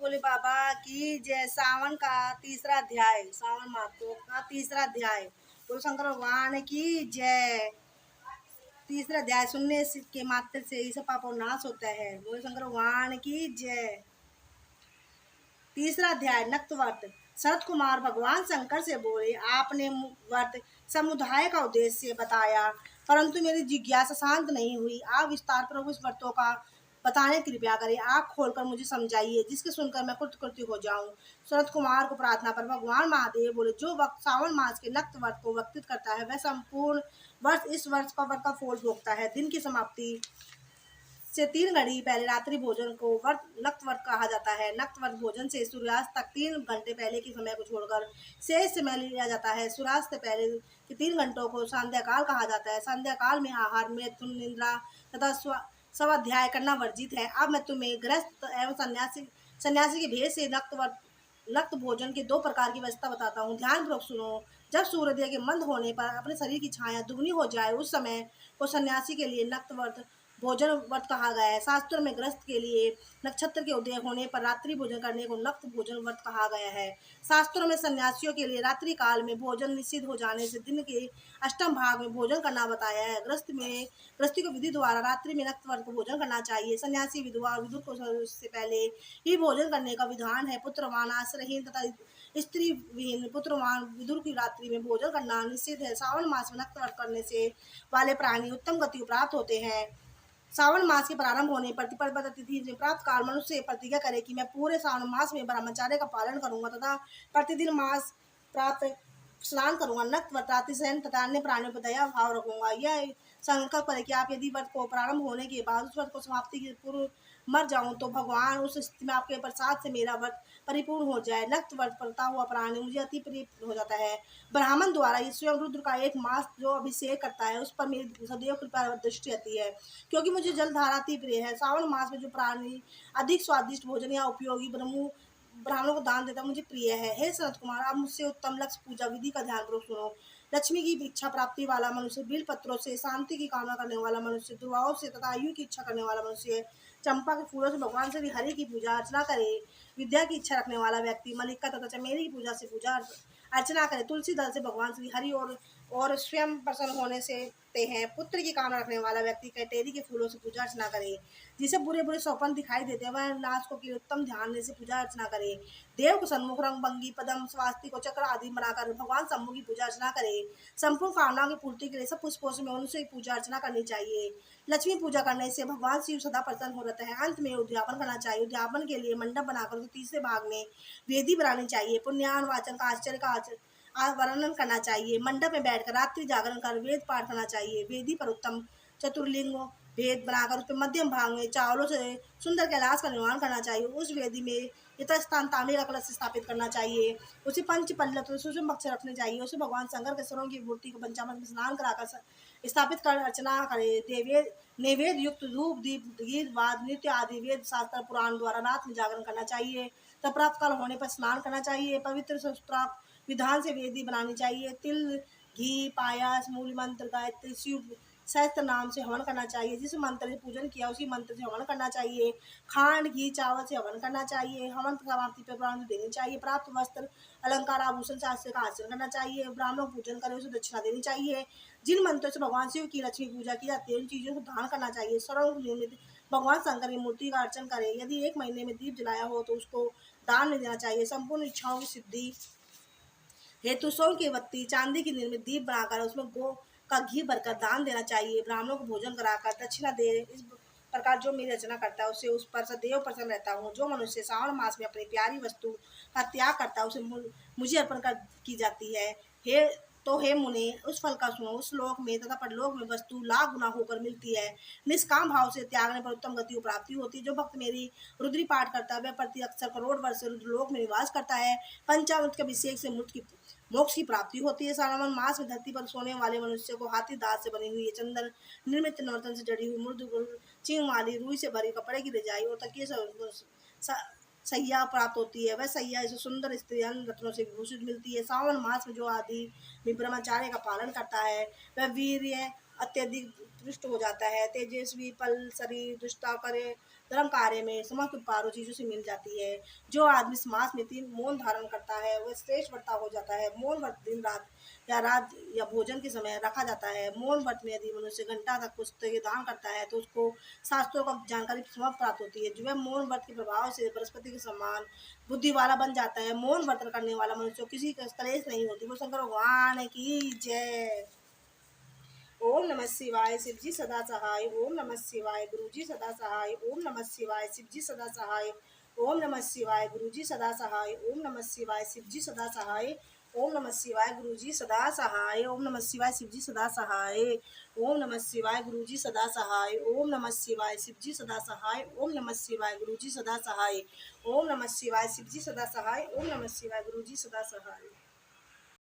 बोले बाबा की जय। सावन का तीसरा अध्याय, सावन मास का तीसरा अध्याय। बोलो शंकर भगवान की जय। तीसरा अध्याय सुनने के मात्र से ही सब पापों नाश होता है। बोलो शंकर भगवान की जय। तीसरा अध्याय नक्त व्रत। शरत कुमार भगवान शंकर से बोले, आपने व्रत समुदाय का उद्देश्य बताया, परंतु मेरी जिज्ञासा शांत नहीं हुई। आप विस्तार पूर्वक इस व्रतों का बताने की कृपया करें। आँख खोलकर मुझे समझाइए, जिसके सुनकर मैं कृतकृत्य हो जाऊं। शरत कुमार को प्रार्थना पर भगवान महादेव बोले, जो वक्त सावन मास के नक्त व्रत को व्यतीत करता है, वह संपूर्ण वर्ष इस वर्ष का व्रत का फल भोगता है। दिन की समाप्ति से 3 घड़ी पहले रात्रि भोजन को नक्त व्रत कहा जाता है। नक्त व्रत भोजन से सूर्यास्त तक 3 घंटे पहले के समय को छोड़कर शेष समय लिया जाता है। सूर्यास्त से पहले के 3 घंटों को संध्या काल कहा जाता है। संध्या काल में आहार, मैथुन, निद्रा तथा स्वाध्याय करना वर्जित है। अब मैं तुम्हें गृहस्थ एवं सन्यासी के भेद से नक्त भोजन के 2 प्रकार की व्यवस्था बताता हूँ। ध्यानपूर्वक सुनो। जब सूर्योदय के मंद होने पर अपने शरीर की छाया दुगनी हो जाए, उस समय को सन्यासी के लिए नक्त व्रत भोजन व्रत कहा गया है। शास्त्रों में ग्रस्त के लिए नक्षत्र के उदय होने पर रात्रि भोजन करने को नक्त भोजन व्रत कहा गया है। शास्त्रों में सन्यासियों के लिए रात्रि काल में भोजन निषिद्ध हो जाने से दिन के अष्टम भाग में भोजन करना बताया है। गृहस्थी को विधि द्वारा रात्रि में नक्त व्रत को भोजन करना चाहिए। सन्यासी विधवा और विदुर को से पहले ही भोजन करने का विधान है। पुत्रवान, आश्रयहीन तथा स्त्री विहीन पुत्रवान विदुर की रात्रि में भोजन करना निषिद्ध है। सावन मास में नक्त व्रत करने से वाले प्राणी उत्तम गति प्राप्त होते हैं। सावन मास के प्रारंभ होने पर प्रतिपदा तिथि से प्राप्त काल मनुष्य प्रतिज्ञा करे कि मैं पूरे सावन मास में ब्रह्मचार्य का पालन करूंगा तथा प्रतिदिन मास प्राप्त स्नान करूंगा। नक्त व्रत सहन तथा अन्य प्राणियों पर दया भाव रखूंगा। यह संकल्प करे कि आप यदि व्रत को प्रारंभ होने के बाद उस व्रत को समाप्ति के पूर्व मर जाऊं तो भगवान उस स्थिति में आपके प्रसाद से मेरा व्रत परिपूर्ण हो जाए। नक्त व्रत करता हुआ प्राणी मुझे अति प्रिय हो जाता है। ब्राह्मण द्वारा स्वयं रुद्र का एक मास जो अभिषेक करता है, उस पर मेरी सदैव कृपा दृष्टि रहती है, क्योंकि मुझे जलधारा अति प्रिय है। सावन मास में जो प्राणी अधिक स्वादिष्ट भोजन या उपयोगी ब्राह्मणों को दान देता मुझे प्रिय है। हे शरत कुमार, आप मुझसे उत्तम लक्ष्य पूजा विधि का ध्यानपूर्वक सुनो। लक्ष्मी की इच्छा प्राप्ति वाला मनुष्य, बिल पत्रों से शांति की कामना करने वाला मनुष्य, दुआओं से तथा आयु की इच्छा करने वाला मनुष्य, चंपा के फूलों से भगवान श्री हरि की पूजा अर्चना करे। विद्या की इच्छा रखने वाला व्यक्ति मल्लिका तथा चमेली की पूजा से पूजा अर्चना करे। तुलसी दल से भगवान श्री हरि और स्वयं प्रसन्न होने से हैं। पुत्र की कामना रखने वाला व्यक्ति कैटेरी के फूलों से पूजा अर्चना करे। जिसे बुरे बुरे सौपन दिखाई देते हैं, वह नाशकों की उत्तम ध्यान से पूजा अर्चना करे। देव को सन्मुख रंग भंगी पदम स्वास्तिक और चक्र आदि बनाकर भगवान शंभु की पूजा अर्चना करे। संपूर्ण कामनाओं की पूर्ति के लिए सब पुष्पों से मनुष्य की पूजा अर्चना करनी चाहिए। लक्ष्मी पूजा करने से भगवान शिव सदा प्रसन्न हो रहता है। अंत में उद्यापन करना चाहिए। उद्यापन के लिए मंडप बनाकर उसके तीसरे भाग में वेदी बनानी चाहिए। पुण्यान वाचन का आश्चर्य का वर्णन करना चाहिए। मंडप में बैठकर रात्रि जागरण कर वेद पाठ करना चाहिए। वेदी पर उत्तम चतुर्लिंग भेद बनाकर उस पर मध्यम भाग में चावलों से सुंदर कैलाश का निर्माण करना चाहिए। उस वेदी में यथास्थान तांबे का कलश स्थापित करना चाहिए। उसे पंच पल्लव तो सूक्ष्म अक्षर रखने चाहिए। उसे भगवान शंकर के स्वरों की मूर्ति को पंचामृत में स्नान कराकर स्थापित कर अर्चना करे। नैवेद्य युक्त धूप दीप गीत वाद नृत्य आदि वेद शास्त्र पुराण द्वारा रात में जागरण करना चाहिए। तब प्राप्त काल होने पर स्नान करना चाहिए। पवित्र शस्त्रार्थ विधान से वेदी बनानी चाहिए। तिल, घी, पायस, मूल मंत्र, गायत्री, शिव सहस्त्र नाम से हवन करना चाहिए। जिस मंत्र से पूजन किया उसी मंत्र से हवन करना चाहिए। खांड, घी, चावल से हवन करना चाहिए। हवन समाप्ति पर ब्राह्मण देनी चाहिए। प्राप्त वस्त्र, अलंकार, आभूषण शास्त्र का आचरण करना चाहिए। ब्राह्मणों को पूजन करे उसे दक्षिणा देनी चाहिए। जिन मंत्रों से भगवान शिव की लक्ष्मी पूजा की जाती है, उन चीजों को दान करना चाहिए। सर्व निर्मित भगवान शंकर की मूर्ति का अर्चन करे। यदि 1 महीने में दीप जलाया हो तो उसको दान में देना चाहिए। संपूर्ण इच्छाओं की सिद्धि हेतु सोन की बत्ती, चांदी की निर्मित दीप बनाकर उसमें गो का घी भरकर दान देना चाहिए। ब्राह्मणों को भोजन कराकर दक्षिणा दे। इस प्रकार जो मेरी रचना करता है उससे उस पर सदैव प्रसन्न रहता हूँ। जो मनुष्य सावन मास में अपनी प्यारी वस्तु का त्याग करता है उसे मुझे अर्पण कर की जाती है। हे मुने, उस फल का सुनो। उस लोक में तथा परलोक में वस्तु लाख गुना होकर मिलती है। निष्काम भाव से त्यागने पर उत्तम गति प्राप्ति होती है। जो भक्त मेरी रुद्री पाठ करता है वह प्रति अक्षर करोड़ वर्ष रुद्रलोक में निवास करता है। पंचामृत के अभिषेक से मोक्ष की प्राप्ति होती है। सावन मास में धरती पर सोने वाले मनुष्य को हाथी दांत से बनी हुई चंदन निर्मित नवरत्न से जड़ी हुई मृदु चिंगमाली रुई से भरी कपड़े की रजाई और तकिए सैया प्राप्त होती है। वह सैया इसे सुंदर स्त्री अन्य रत्नों से विभूषित मिलती है। सावन मास में जो आदि में ब्रह्मचार्य का पालन करता है वह वीर्य अत्यधिक दृष्ट हो जाता है। तेजस्वी पल शरीर दुष्टा करे धर्म कार्य में समस्त उपकारों चीज़ों से मिल जाती है। जो आदमी समाज में 3 मौन धारण करता है वह श्रेष्ठ व्रता हो जाता है। मौन व्रत दिन रात या भोजन के समय रखा जाता है। मौन व्रत में यदि मनुष्य घंटा तक कुछ दान करता है तो उसको शास्त्रों का जानकारी प्राप्त होती है। जो वह मौन व्रत के प्रभाव से बृहस्पति के समान बुद्धि वाला बन जाता है। मौन व्रत करने वाला मनुष्य किसी का कलेश नहीं होती। वो शंकर भगवान की जय। ओम नमः शिवाय शिवजी सदा सहाय। ओम नमः शिवाय गुरुजी सदा सहाय। ओम नमः शिवाय शिवजी सदा सहाय। ओम नमः शिवाय गुरुजी सदा सहाय। ओम नमः शिवाय शिवजी सदा सहाय। ओम नमः शिवाय गुरुजी सदा सहाय। ओम नमः शिवाय शिवजी सदा सहाय। ओम नमः शिवाय गुरुजी सदा सहाय। ओम नमः शिवाय शिवजी सदा सहाय। ओम नमः शिवाय गुरुजी सदा सहाय। ओम नमः शिवाय शिवजी सदा सहाय। ओम नमः शिवाय गुरुजी सदा सहाय।